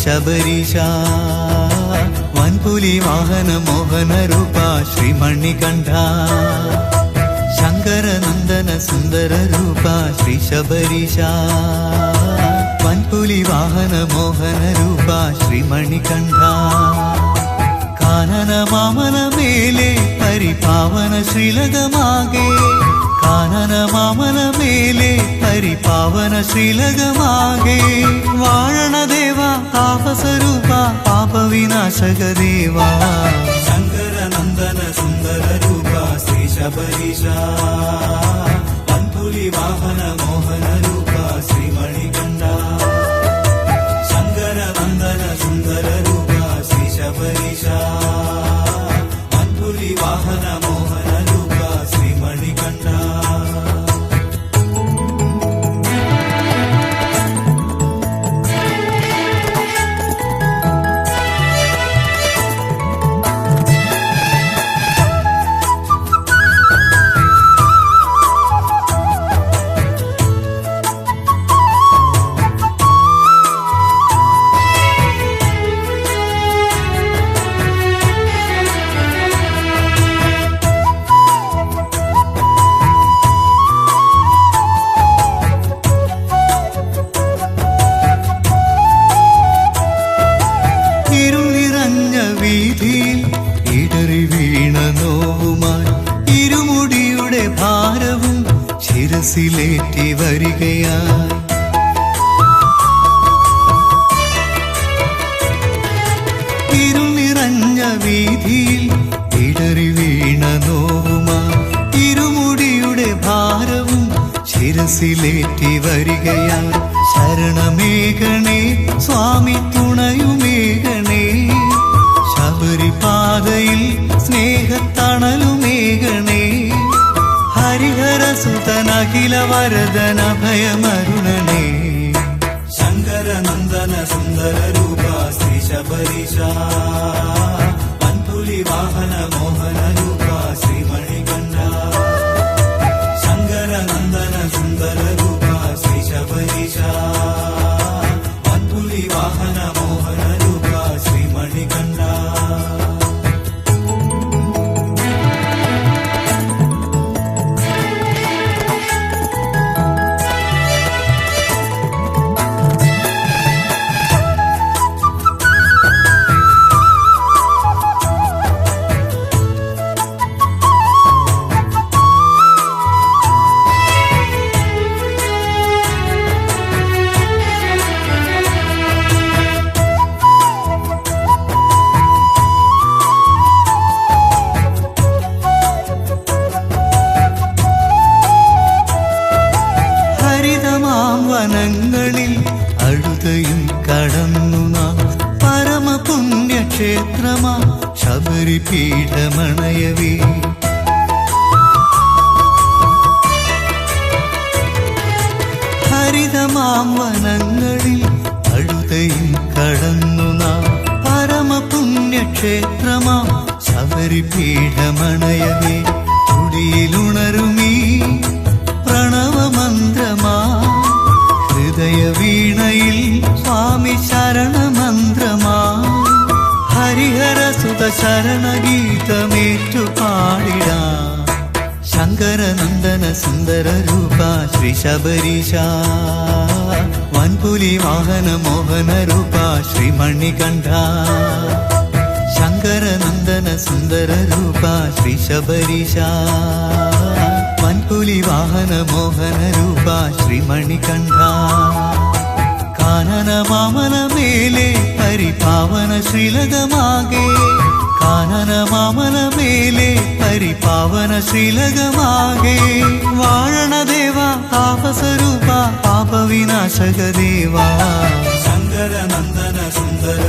ശബരീശ വൻപുലി വാഹന മോഹന രൂപ ശ്രീ മണികണ്ഠ ശങ്കരനന്ദന സുന്ദര രൂപ ശ്രീ ശബരീശ വൻപുലി വാഹന മോഹന രൂപ ശ്രീ മണികണ്ഠ കാനന മാമന മേലെ പരിപാവന ശ്രീലകമാകെ കാനന മാമന മേലെ പരിപാവന ശ്രീലകമാകെ വാഴണ ദേവ താപസരൂപ പാപവിനാശക ദേവ ശങ്കരനന്ദന സുന്ദര രൂപ ശ്രീ ശബരീശ വൻപുലി വാഹന മോഹന രൂപ ശ്രീ മണികണ്ഠ ശങ്കരനന്ദന സുന്ദര രൂപ ശ്രീ ശബരീശ വൻപുലി വാഹന മോഹന രൂപ ശ്രീ മണികണ്ഠ ഇടറി വീണ നോവുമായി ഇരുമുടിയുടെ ഭാരവും ശിരസിലേറ്റി വരികയായി ഇരുനിറഞ്ഞ വീതിയിൽ ഇടറി വീണ നോവുമായി ഇരുമുടിയുടെ ഭാരവും ശിരസിലേറ്റി വരികയായി ശരണമേഘണേ സ്വാമി തുണയുമേഘണേ ശബരിപാതയിൽ സ്നേഹത്തണലുമേഘണേ ഹരിഹരസുതനഖില വരദന ഭയമരുണനേ ശങ്കരനന്ദന സുന്ദര രൂപ ശ്രീ ശബരീശ വൻപുലി വാഹന മോഹന രൂപ ശ്രീ മണികണ്ഠ ശങ്കരനന്ദന സുന്ദര രൂപ ശ്രീ ശബരീശ വൻപുലി വാഹന മോഹന രൂപ ശ്രീ മണികണ്ഠ വനങ്ങളിൽ അഴുതയും കടന്നു നാം പരമപുണ്യക്ഷേത്രമാ ശബരിപീഠമണയവേ ഹരിതമാം വനങ്ങളിൽ അഴുതയും കടന്നു നാം പരമപുണ്യക്ഷേത്രമാ ശബരിപീഠമണയവേ തുടിയിലുണരുമീ പ്രണവമന്ത്രമാ ഹൃദയവീണയിൽ സ്വാമി ശരണമന്ത്രമാ ഹരിഹരസുത ശരണഗീതമേറ്റു പാടിടാ ശങ്കരനന്ദന സുന്ദര രൂപ ശ്രീ ശബരീശ വൻപുലി വാഹന മോഹന രൂപ ശ്രീ മണികണ്ഠ ശങ്കരനന്ദന സുന്ദര രൂപ ശ്രീ ശബരീശ വൻപുലി വാഹന മോഹന രൂപ ശ്രീ മണികണ്ഠ കാനന മാമന മേലെ പരിപാവന ശ്രീലകമാകെ കാനന മാമന മേലെ പരിപാവന ശ്രീലകമാകെ വാഴണ ദേവ താപസരൂപ പാപവിനാശക ദേവ ശങ്കരനന്ദന സുന്ദര